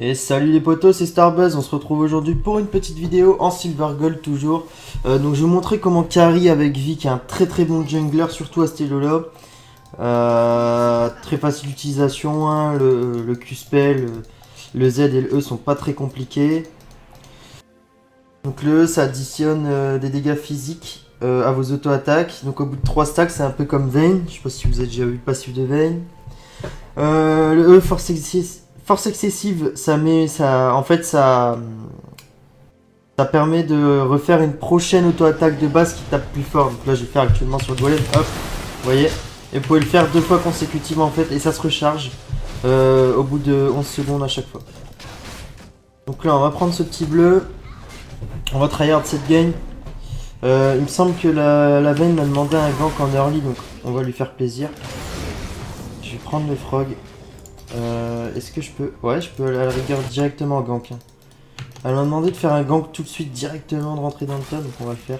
Et salut les potos, c'est Starbuzz, on se retrouve aujourd'hui pour une petite vidéo en Silver Gold toujours. Donc je vais vous montrer comment carry avec Vi, qui est un très très bon jungler, surtout à ce elo là. Très facile d'utilisation, hein, le Q-spell, le Z et le E sont pas très compliqués. Donc le E ça additionne des dégâts physiques à vos auto-attaques. Donc au bout de 3 stacks c'est un peu comme Vayne, je sais pas si vous avez déjà vu le passif de Vayne. Le E force excessive, ça permet de refaire une prochaine auto-attaque de base qui tape plus fort. Donc là, je vais faire actuellement sur le golem, hop, vous voyez. Et vous pouvez le faire 2 fois consécutivement en fait, et ça se recharge au bout de 11 secondes à chaque fois. Donc là, on va prendre ce petit bleu, on va tryhard cette game. Il me semble que la Vayne m'a demandé un gank en early, donc on va lui faire plaisir. Je vais prendre le frog. Est-ce que je peux... Ouais, je peux à la rigueur directement en gank. Hein. Elle m'a demandé de faire un gank tout de suite, directement, de rentrer dans le tas, donc on va le faire.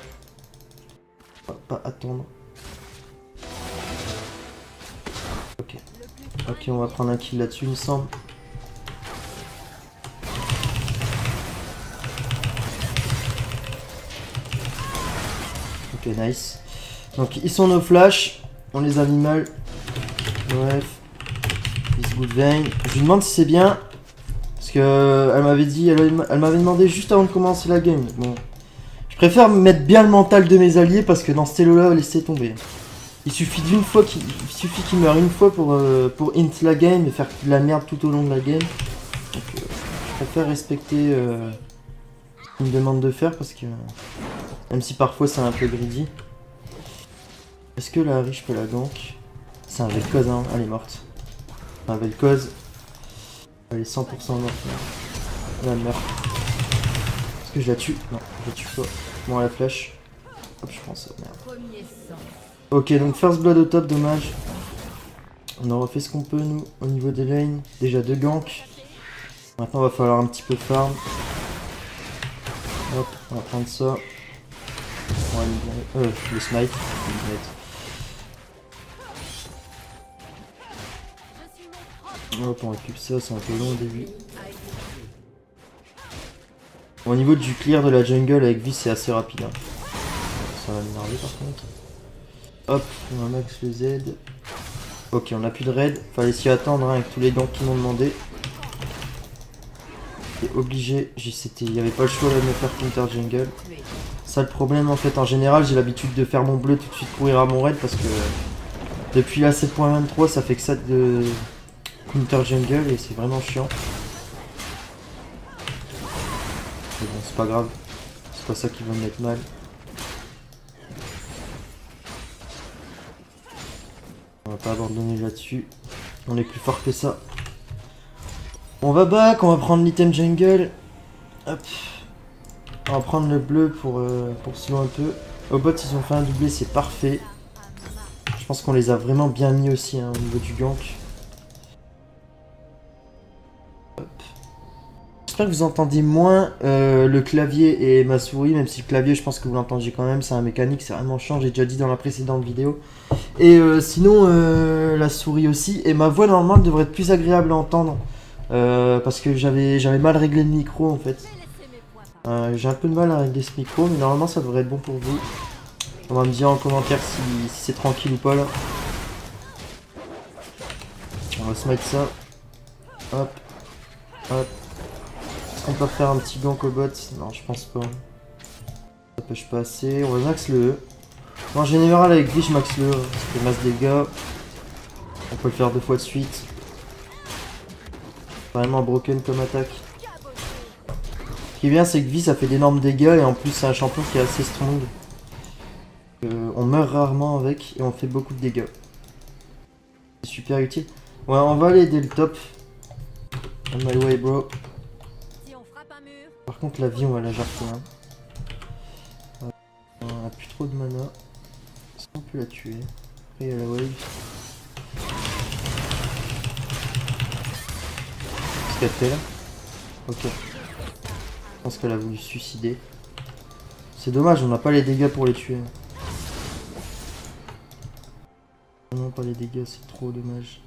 On va pas attendre. Ok. Ok, on va prendre un kill là-dessus, il me semble. Ok, nice. Donc, ils sont nos flash. On les a mis mal. Bref. This good Vayne. Je lui demande si c'est bien. Parce que elle m'avait dit, elle m'avait demandé juste avant de commencer la game. Bon. Je préfère mettre bien le mental de mes alliés parce que dans ce elo là, laissez tomber. Il suffit d'une fois qu'il meure une fois pour int la game et faire de la merde tout au long de la game. Donc je préfère respecter ce qu'il me demande de faire parce que même si parfois c'est un peu greedy. Est-ce que la Harry je peux la gank? C'est un Vel'Koz, hein, elle est morte. Un Vel'Koz. Elle est 100% morte. Là, elle meurt. Est-ce que je la tue? Non, je la tue pas. Bon, la flèche. Hop, je prends ça, merde. Ok, donc first blood au top, dommage. On aura fait ce qu'on peut, nous, au niveau des lanes. Déjà 2 ganks. Maintenant, il va falloir un petit peu farm. Hop, on va prendre ça. On va libérer... le smite. Hop, on récupère ça, c'est un peu long au début. Au niveau du clear de la jungle avec Vi, c'est assez rapide. Hein. Ça va m'énerver par contre. Hop, on a max le Z. Ok, on a plus de raid. Fallait s'y attendre hein, avec tous les ganks qui m'ont demandé. J'étais obligé. Il n'y avait pas le choix de me faire counter jungle. Ça le problème en fait, en général, j'ai l'habitude de faire mon bleu tout de suite courir à mon raid parce que depuis la 7.23, ça fait que ça de counter jungle et c'est vraiment chiant. Mais bon, c'est pas grave. C'est pas ça qui va me mettre mal. On va pas abandonner là-dessus. On est plus fort que ça. On va back, on va prendre l'item jungle. Hop. On va prendre le bleu pour slow un peu. Au bot, ils ont fait un doublé, c'est parfait. Je pense qu'on les a vraiment bien mis aussi hein, au niveau du gank. J'espère que vous entendez moins le clavier et ma souris, même si le clavier, je pense que vous l'entendiez quand même. C'est un mécanique, c'est vraiment chiant, j'ai déjà dit dans la précédente vidéo. Et sinon, la souris aussi. Et ma voix, normalement, elle devrait être plus agréable à entendre. Parce que j'avais mal réglé le micro, en fait. J'ai un peu de mal à régler ce micro, mais normalement, ça devrait être bon pour vous. On va me dire en commentaire si c'est tranquille ou pas, là. On va se mettre ça. Hop. Hop. Est-ce qu'on peut faire un petit gank au bot? Non, je pense pas. Ça pêche pas assez. On va max le E. En général, avec lui, je max le E. Ça fait masse dégâts. On peut le faire 2 fois de suite. Vraiment broken comme attaque. Ce qui est bien, c'est que Vi, ça fait d'énormes dégâts. Et en plus, c'est un champion qui est assez strong. On meurt rarement avec. Et on fait beaucoup de dégâts. C'est super utile. Ouais, on va aller aider le top. On my way, bro. Par contre, la vie, on va la jarter. Hein. On a plus trop de mana. Est-ce qu'on peut la tuer? Après, il y a la wave. Qu'est-ce qu'elle fait là? Ok. Je pense qu'elle a voulu se suicider. C'est dommage, on n'a pas les dégâts pour les tuer. Non, pas les dégâts, c'est trop dommage.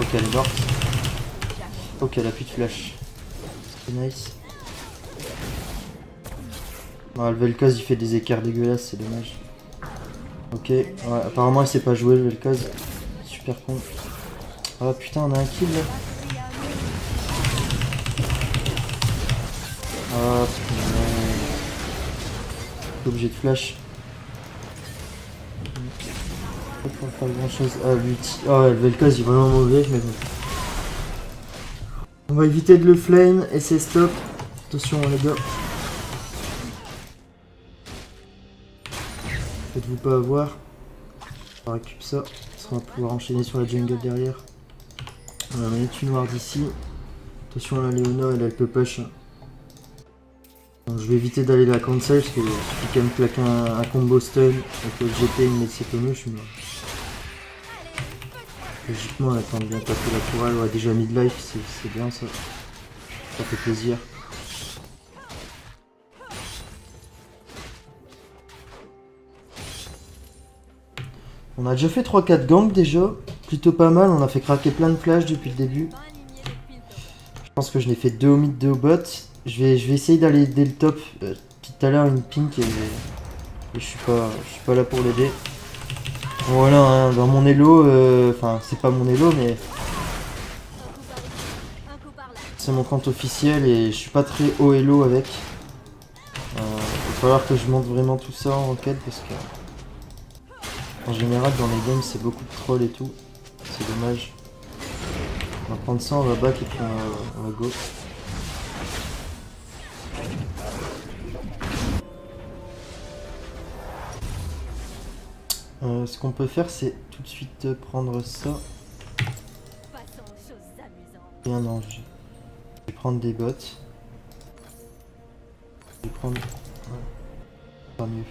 Ok, elle est morte. Ok, elle a plus de flash. C'est nice. Ah, le Vel'Koz il fait des écarts dégueulasses, c'est dommage. Ok, ouais, apparemment elle sait pas jouer le Vel'Koz. Super con. Ah putain, on a un kill là. Ah putain. Objet de flash. Pas pour faire grand chose. Ah l'ulti. Ah ouais, le Vel'Koz il est vraiment mauvais, mais bon. On va éviter de le flame et c'est stop. Attention les gars. Faites-vous pas avoir. On récupère ça. On va pouvoir enchaîner sur la jungle derrière. On va mettre une noire d'ici. Attention à la Léona, elle peut push. Donc, je vais éviter d'aller la cancel parce que je peux quand même claquer un combo stun avec le GP et une Metsekonush. Mais... logiquement, elle attend bien taper la tourelle. Ouais, déjà mid-life, c'est bien ça. Ça fait plaisir. On a déjà fait 3-4 gangs déjà, plutôt pas mal, on a fait craquer plein de flash depuis le début. Je pense que je n'ai fait 2 au mid, 2 au bot. Je vais essayer d'aller dès le top. Tout à l'heure une pink et je suis pas là pour l'aider. Voilà, hein, dans mon elo, enfin c'est pas mon elo mais c'est mon compte officiel et je suis pas très haut elo avec. Il va falloir que je monte vraiment tout ça en enquête parce que en général dans les games c'est beaucoup de trolls et tout. C'est dommage. On va prendre ça, on va back et puis on va go. Ce qu'on peut faire c'est tout de suite prendre ça. Et un ange. Je vais prendre des bottes. Je vais prendre... ouais. Pas mieux.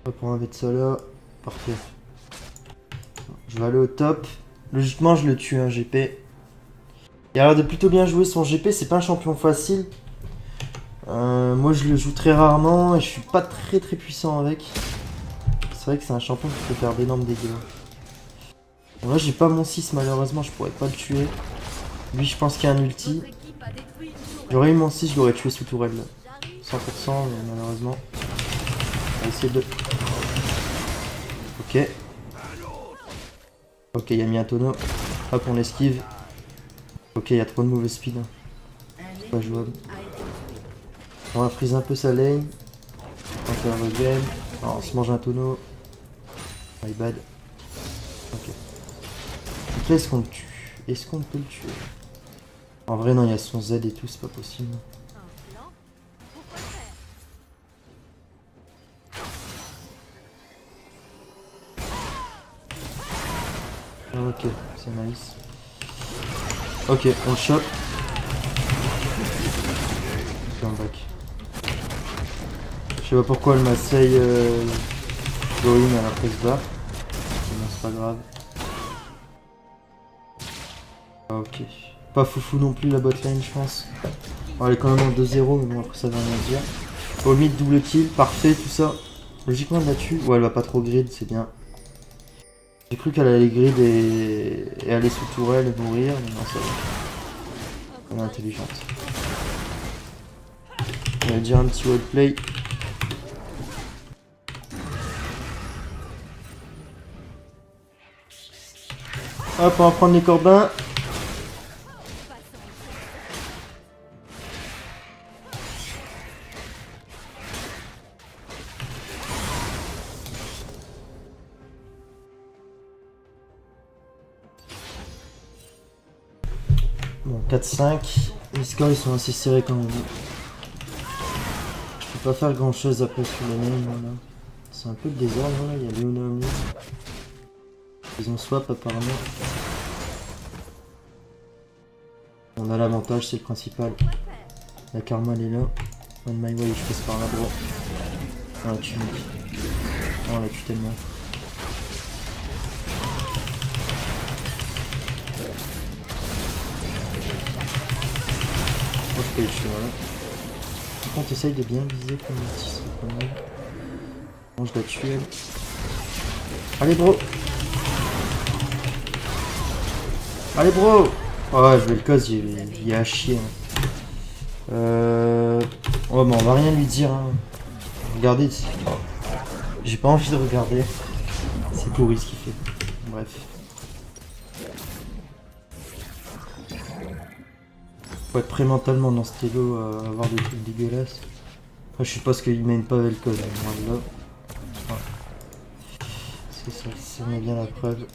On va prendre un de ça là. Parfait. Je vais aller au top. Logiquement je le tue un GP. Il a l'air de plutôt bien jouer son GP, c'est pas un champion facile. Moi je le joue très rarement et je suis pas très puissant avec. C'est vrai que c'est un champion qui peut faire d'énormes dégâts. Bon, là j'ai pas mon 6 malheureusement, je pourrais pas le tuer. Lui je pense qu'il y a un ulti. J'aurais eu mon 6, je l'aurais tué sous tourelle là. 100% mais malheureusement. On va essayer de... Ok. Ok, il a mis un tonneau. Hop, on esquive. Ok, il y a trop de mauvais speed. C'est pas jouable. On va freeze un peu sa lane. On va faire le game. Alors, on se mange un tonneau. My bad. Ok. Donc là, est-ce qu'on le tue? Est-ce qu'on peut le tuer? En vrai, non, il y a son Z et tout, c'est pas possible. Ok, c'est nice. Ok, on le chope. Ok, on back. Je sais pas pourquoi elle m'essaye going alors qu'elle se barre. Non, c'est pas grave. Ok. Pas foufou non plus la botlane, je pense. Bon, elle est quand même en 2-0, mais bon, après ça veut rien dire. Au mid, double kill, parfait, tout ça. Logiquement, elle la tue. Ouais, elle va pas trop grid, c'est bien. J'ai cru qu'elle allait grid et aller sous tourelle et mourir, mais non, ça va. Elle est intelligente. On va dire un petit wordplay. Hop, on va prendre les corbins. Bon, 4-5. Les scores ils sont assez serrés quand même. Je peux pas faire grand chose après sur les names. Voilà. C'est un peu le désordre là, il y a Léona au milieu. Ils ont swap apparemment. On a l'avantage, c'est le principal. La karma elle est là. On my way, je passe par là bro. On la tue mec. On la tue tellement. Moi je peux les tuer voilà. Par contre essaye de bien viser comme un petit truc pas mal. Bon je la tue elle. Allez bro. Allez bro. Oh je vais le cause, il est à chier. Hein. Ouais mais on va rien lui dire. Hein. Regardez. J'ai pas envie de regarder. C'est pourri ce qu'il fait. Bref. Faut être prêt mentalement dans ce télo à avoir des trucs dégueulasses. Après je suppose qu'il mène pas avec le code. Hein. Là. Ouais. C'est ça, c'est bien la preuve.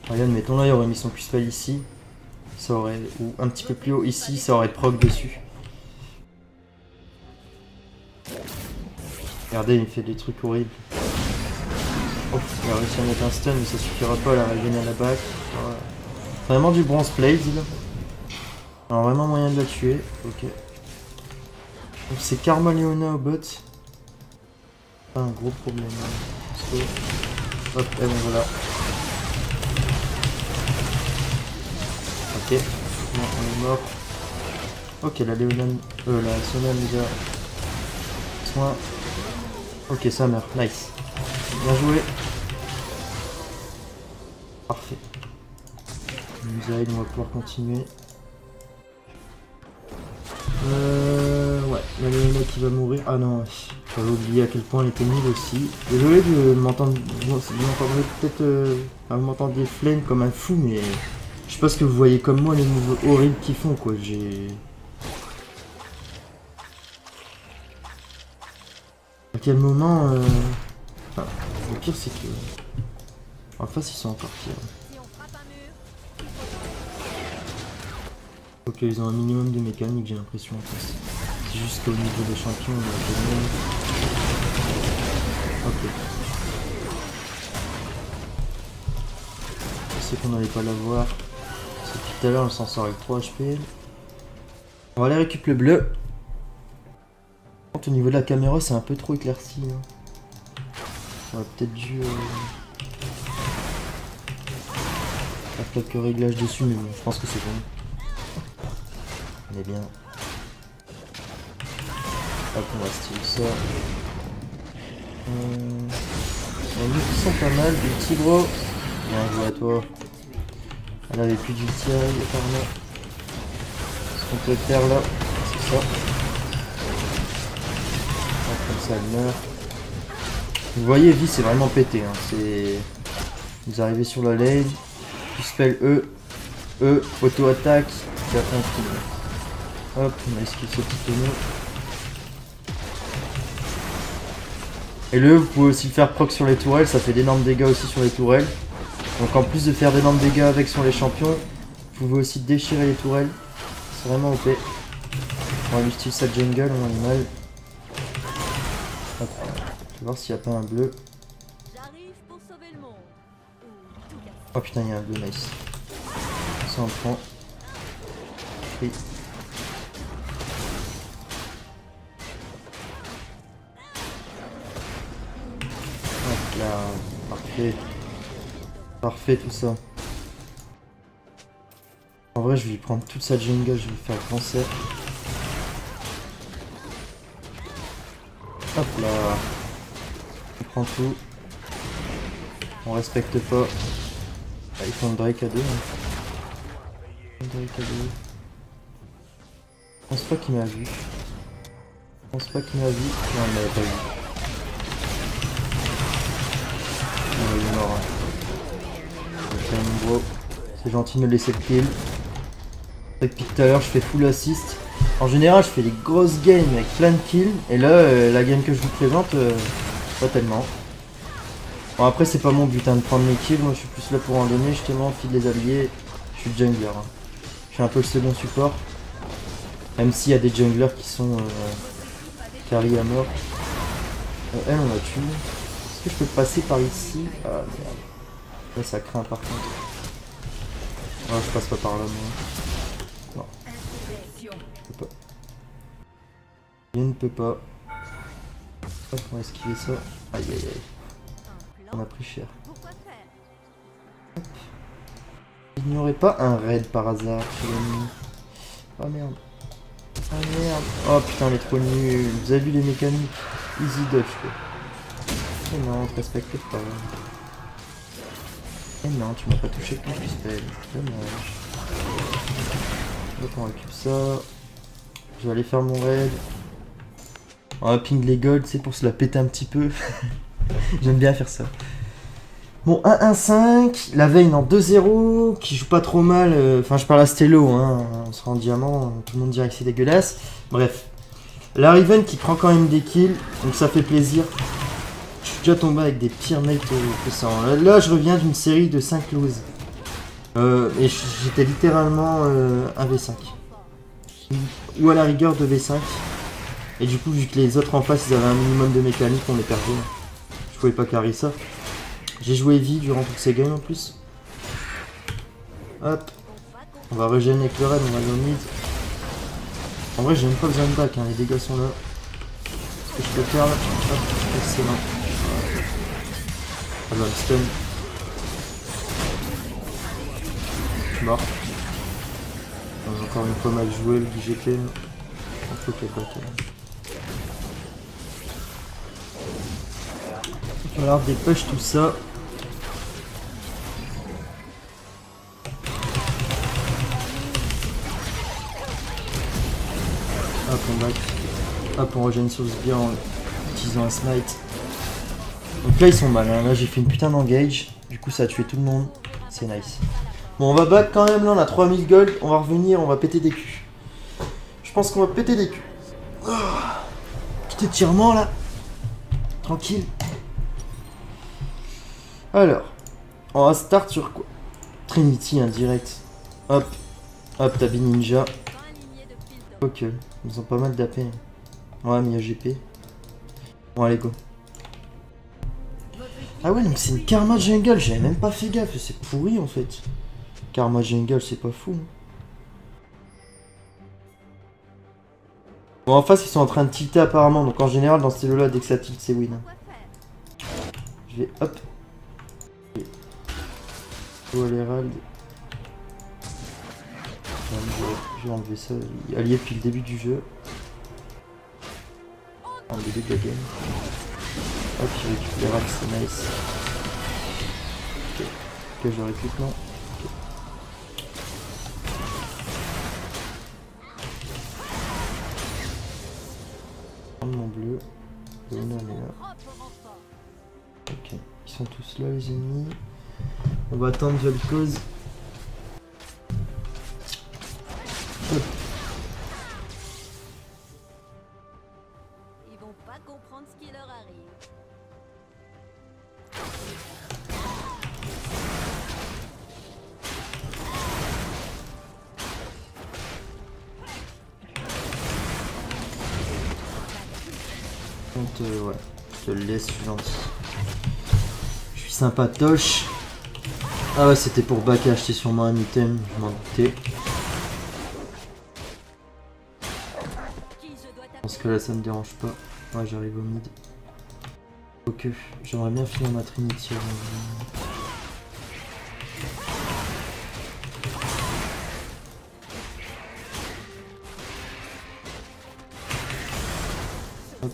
Regarde, mettons là, il aurait mis son Q-Spell ici. Ça aurait. Ou un petit peu plus haut ici, ça aurait proc dessus. Regardez, il me fait des trucs horribles. Oh, il a réussi à mettre un stun, mais ça suffira pas à la régénérer à la back. Voilà. Vraiment du bronze plate. Alors, vraiment moyen de la tuer. Ok. Donc, c'est Karma Leona au bot. Pas un gros problème. Hein. Hop, et bon, voilà. Ok. Non, on est mort. Ok, la Léona. La Sona nous a. Soin. Ok, ça meurt. Nice. Bien joué. Parfait. Nous aide, on va pouvoir continuer. Ouais, la Léona qui va mourir. Ah non, j'avais oublié à quel point elle était nulle aussi. Désolé de m'entendre. Vous m'entendrez peut-être. Vous m'entendiez flame comme un fou, mais. Je sais pas ce que vous voyez comme moi, les moves horribles qu'ils font, quoi. J'ai. À quel moment. Enfin, le pire, c'est que. En face, ils sont encore pires. Ok, ils ont un minimum de mécanique, j'ai l'impression en face. C'est juste qu'au niveau des champions, on a un peu de monde. Ok. Je sais qu'on n'allait pas l'avoir. Parce que depuis tout à l'heure, on s'en sort avec 3 HP. On va aller récupérer le bleu. Au niveau de la caméra, c'est un peu trop éclairci. Hein. On aurait peut-être dû faire quelques réglages dessus, mais bon, je pense que c'est bon. On est bien. Hop, on va styler ça. Les moves qui sont pas mal. Ulti bro. Bien joué à toi. Elle avait plus d'ulti apparemment. Ce qu'on peut faire là, c'est ça. Hop, comme ça elle meurt. Vous voyez, vie c'est vraiment pété. Hein. C'est. Vous arrivez sur la lane. Tu spell E, auto-attaque. Tu as fait un truc. Hop, on a esquivé ce petit tonneau. Et le vous pouvez aussi le faire proc sur les tourelles, ça fait d'énormes dégâts aussi sur les tourelles. Donc en plus de faire d'énormes dégâts avec sur les champions, vous pouvez aussi déchirer les tourelles. C'est vraiment OP. On va lui style sa jungle, on a du mal. Hop. Je vais voir s'il n'y a pas un bleu. Oh putain, il y a un bleu, nice. Ça on prend. Oui. Hop là, parfait. Parfait tout ça. En vrai je vais lui prendre toute sa jungle, je vais lui faire grand cercle. Hop là. On prend tout. On respecte pas. Ah, ils font le Drake à 2. Hein. Drake à 2. Je pense pas qu'il m'a vu. Je pense pas qu'il m'a vu. Non, il m'avait pas vu. Non, il est mort. Hein. Ok, mon bro. C'est gentil de me laisser le kill. Depuis tout à l'heure, je fais full assist. En général, je fais des grosses games avec plein de kills. Et là, la game que je vous présente, pas tellement. Bon, après, c'est pas mon but hein, de prendre mes kills. Moi, je suis plus là pour en donner, justement, fil des alliés. Je suis jungler. Hein. Je suis un peu le second support. Même s'il y a des junglers qui sont carry à mort. Elle, on l'a tué. Est-ce que je peux passer par ici? Ah merde. Là, ça craint par contre. Ouais, je passe pas par là, moi. Non. Je peux pas. Je ne peux pas. Hop, on va esquiver ça. Aïe aïe aïe. On a pris cher. Hop. Il n'y aurait pas un raid par hasard chez l'ennemi. Oh merde. Ah merde. Oh putain, elle est trop nulle. Vous avez vu les mécaniques? Easy dodge quoi. Oh non, on te respecte pas. Eh non, tu m'as pas touché avec ton spell. Dommage. Donc on récupère ça. Je vais aller faire mon raid. On va ping les golds, c'est pour se la péter un petit peu. J'aime bien faire ça. Bon, 1-1-5, la Vayne en 2-0, qui joue pas trop mal. Enfin, je parle à Stello, hein, on sera en diamant, tout le monde dirait que c'est dégueulasse. Bref. La Riven qui prend quand même des kills, donc ça fait plaisir. Je suis déjà tombé avec des pires mates que ça. Là, je reviens d'une série de 5 loses. Et j'étais littéralement 1 V5. Ou à la rigueur 2 V5. Et du coup, vu que les autres en face, ils avaient un minimum de mécanique, on les perdait. Je pouvais pas carry ça. J'ai joué vie durant toutes ces games en plus. Hop. On va régénérer avec le raid, on va go mid. En vrai, j'ai même pas besoin de back, hein, les dégâts sont là. Ce que je peux faire là. Hop, excellent. Ah bah, stun. Je suis mort. On a encore une fois mal joué le BGP. Il faut qu'elle back. Il va falloir des push tout ça. Hop, on back. Hop, on régène sur ce bien en utilisant un smite. Donc là, ils sont mal. Hein. Là, j'ai fait une putain d'engage. Du coup, ça a tué tout le monde. C'est nice. Bon, on va back quand même. Là, on a 3000 gold. On va revenir. On va péter des culs. Je pense qu'on va péter des culs. Oh. Petit étirement là. Tranquille. Alors, on va start sur quoi? Trinity, direct. Hop. Hop, Tabi Ninja. Ok. Ils ont pas mal d'AP. Ouais, mais il y a GP. Bon, allez, go. Ah ouais, donc c'est une Karma Jungle. J'avais même pas fait gaffe. C'est pourri en fait. Karma Jungle, c'est pas fou. Bon, en face, ils sont en train de tilter apparemment. Donc en général, dans ce là dès que ça tilte, c'est win. Je vais hop. Oh, l'Herald. Je vais enlever ça. Il est allié depuis le début du jeu. En début de la game. Hop, je récupère l'Herald, c'est nice. Ok, okay, je récupère non. Okay. Prendre mon bleu. Le on est là. Ok, ils sont tous là les ennemis. On va attendre Vel'Koz. Hop. Ils vont pas comprendre ce qui leur arrive. Ouais, je te le laisse, je suis gentil. Je suis sympatoche. Ah ouais, c'était pour back acheter sûrement un item, je m'en doutais. Je pense que là ça me dérange pas. Ouais, j'arrive au mid. Ok, j'aimerais bien finir ma Trinity avant. Hop.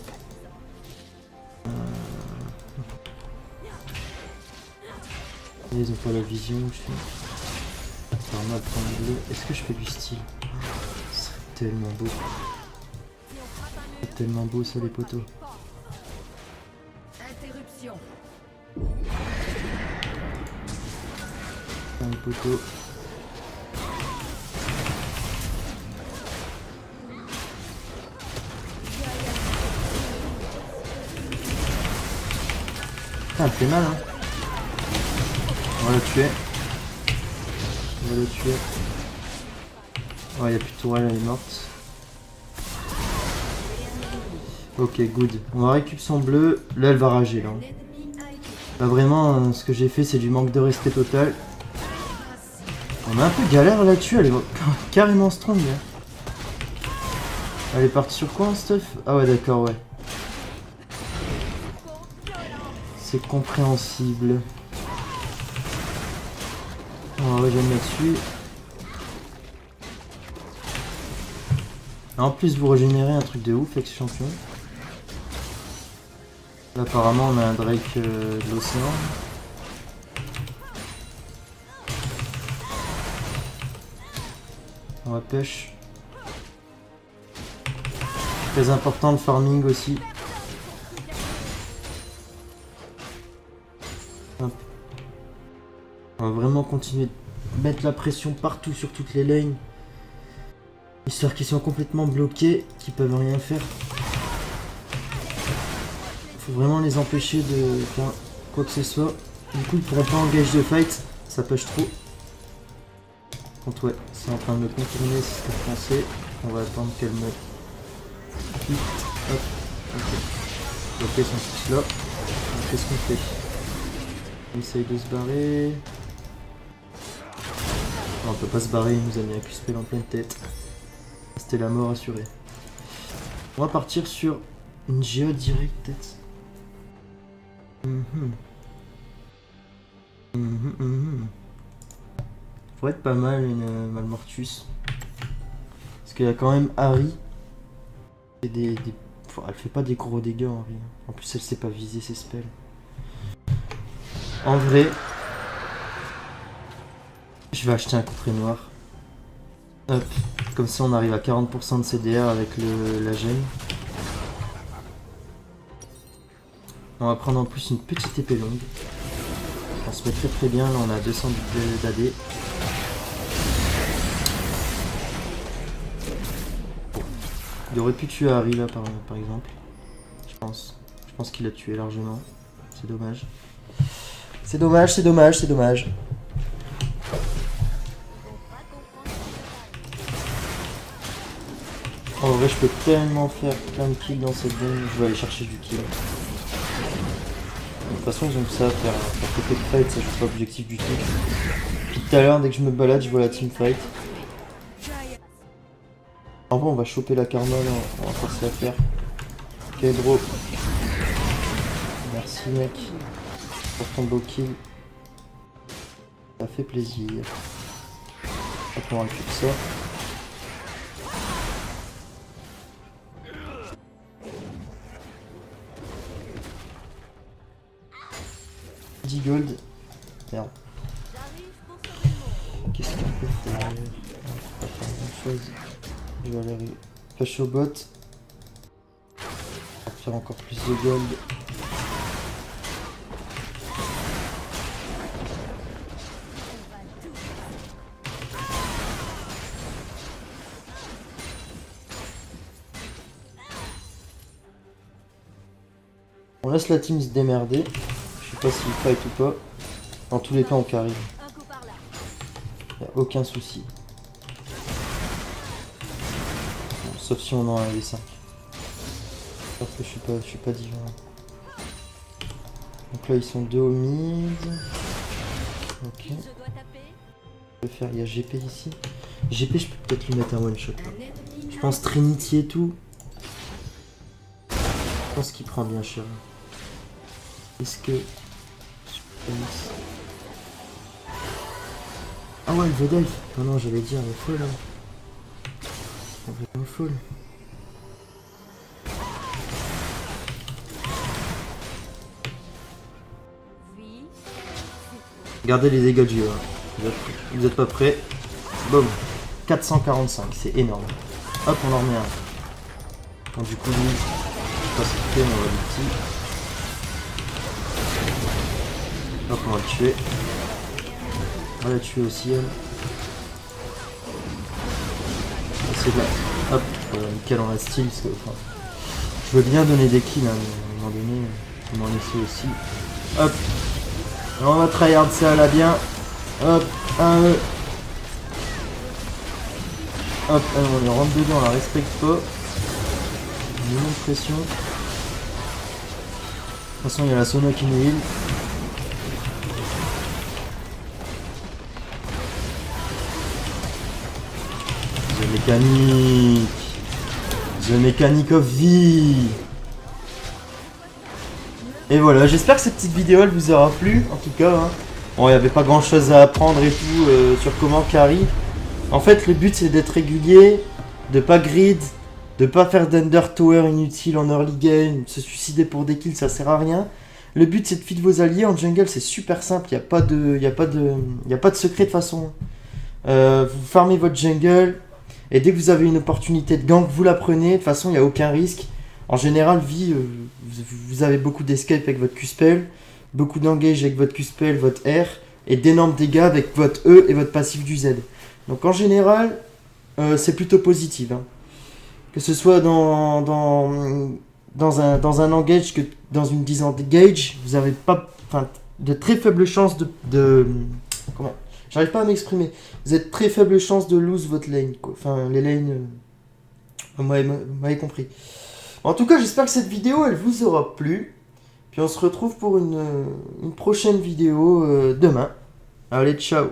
Ils ont pas la vision, je suis. C'est normal de prendre le bleu. Est-ce que je fais du style? Ce serait tellement beau. C'est tellement beau ça les poteaux. Interruption. Les poteaux. Putain, elle fait mal hein. On va le tuer. On va le tuer. Ouais, il n'y a plus de tourelle, elle est morte. Ok, good. On va récupérer son bleu. Là, elle va rager, là. Là, vraiment, ce que j'ai fait, c'est du manque de respect total. On a un peu galère là-dessus. Elle est carrément strong, là. Elle est partie sur quoi, en stuff? Ah ouais, d'accord, ouais. C'est compréhensible. On va régénérer là-dessus. En plus, vous régénérez un truc de ouf, ex-champion. Là, apparemment, on a un Drake de l'océan. On va push. Très important le farming aussi. Hop. On va vraiment continuer de mettre la pression partout sur toutes les lanes. Histoire qu'ils soient complètement bloqués, qu'ils peuvent rien faire. Faut vraiment les empêcher de faire quoi que ce soit. Du coup ils pourront pas engager de fight, ça push trop. Contre ouais, c'est en train de me contourner, c'est ce que je pensais. On va attendre qu'elle me quitte. Hop, ok. Ok, son tous là. Qu'est-ce qu'on fait? On essaye de se barrer. Non, on peut pas se barrer, il nous a mis un Q-spell en pleine tête. C'était la mort assurée. On va partir sur une Géo direct peut-être. Pourrait être pas mal une Malmortus. Parce qu'il y a quand même Harry. Et elle fait pas des gros dégâts Harry. En plus elle sait pas viser ses spells. En vrai, je vais acheter un coffret noir. Hop. Comme ça on arrive à 40% de CDR avec la gemme. On va prendre en plus une petite épée longue. On se met très très bien, là on a 200 d'AD. Il aurait pu tuer Harry là par exemple. Je pense qu'il l'a tué largement. C'est dommage. C'est dommage, c'est dommage, c'est dommage. En vrai je peux tellement faire plein de kills dans cette game. Je vais aller chercher du kill. De toute façon ils ont que ça à faire côté de fight, ça joue pas objectif du tout. Puis tout à l'heure dès que je me balade je vois la team fight. En vrai on va choper la karma là, on va forcer à faire. Ok bro. Merci mec pour ton beau kill. Ça fait plaisir. Hop, on récupère ça. Gold. Merde. Qu'est-ce qu'on peut faire? On peut pas faire grand chose. Je vais aller push au bot. On va faire encore plus de gold. On laisse la team se démerder. Je sais pas s'il fight ou pas. Dans tous les cas on carry. Y'a aucun souci. Bon, sauf si on en a un V5. Parce que je suis pas divin. Donc là ils sont deux au mid. Ok. Je peux faire. Il y a GP ici. GP je peux peut-être lui mettre un one shot là. Je pense Trinity et tout. Je pense qu'il prend bien cher. Est-ce que... Ah ouais, le Vedelf. Non, non, j'allais dire, elle est folle. Hein. Elle est vraiment folle. Regardez les dégâts du jeu. Hein. Vous êtes pas prêts. Boum. 445, c'est énorme. Hop, on en remet un. Bon, du coup, lui, je sais pas ce qu'il fait, mais on va le petit. Hop, on va le tuer. On va la tuer aussi, elle. C'est là. Hop, nickel, on la style. Parce que, enfin, je veux bien donner des kills, hein, mais à un moment donné, on m'en laisser aussi. Hop. Alors on va tryhard ça là bien. Hop, un E. Hop, on les rentre dedans, on la respecte pas. On met de pression. De toute façon, il y a la Sona qui nous heal. The mécanique. The mécanique of vie. Et voilà, j'espère que cette petite vidéo elle vous aura plu, en tout cas. Hein. Bon, il n'y avait pas grand chose à apprendre et tout sur comment carry. En fait, le but c'est d'être régulier, de pas grid, de pas faire d'Under Tower inutile en early game, se suicider pour des kills, ça sert à rien. Le but c'est de feed vos alliés. En jungle, c'est super simple, il n'y a pas de secret de toute façon. Vous farmez votre jungle, Et dès que vous avez une opportunité de gank, vous la prenez. De toute façon, il n'y a aucun risque. En général, vous avez beaucoup d'escape avec votre Q-spell, beaucoup d'engage avec votre Q-spell, votre R, et d'énormes dégâts avec votre E et votre passif du Z. Donc en général, c'est plutôt positif. Hein. Que ce soit dans un engage que dans une disengage, vous avez pas, de très faibles chances comment j'arrive pas à m'exprimer. Vous avez très faibles chances de lose votre lane, quoi. Enfin, les lanes, vous m'avez compris. En tout cas, j'espère que cette vidéo, elle vous aura plu. Puis on se retrouve pour une prochaine vidéo demain. Allez, ciao.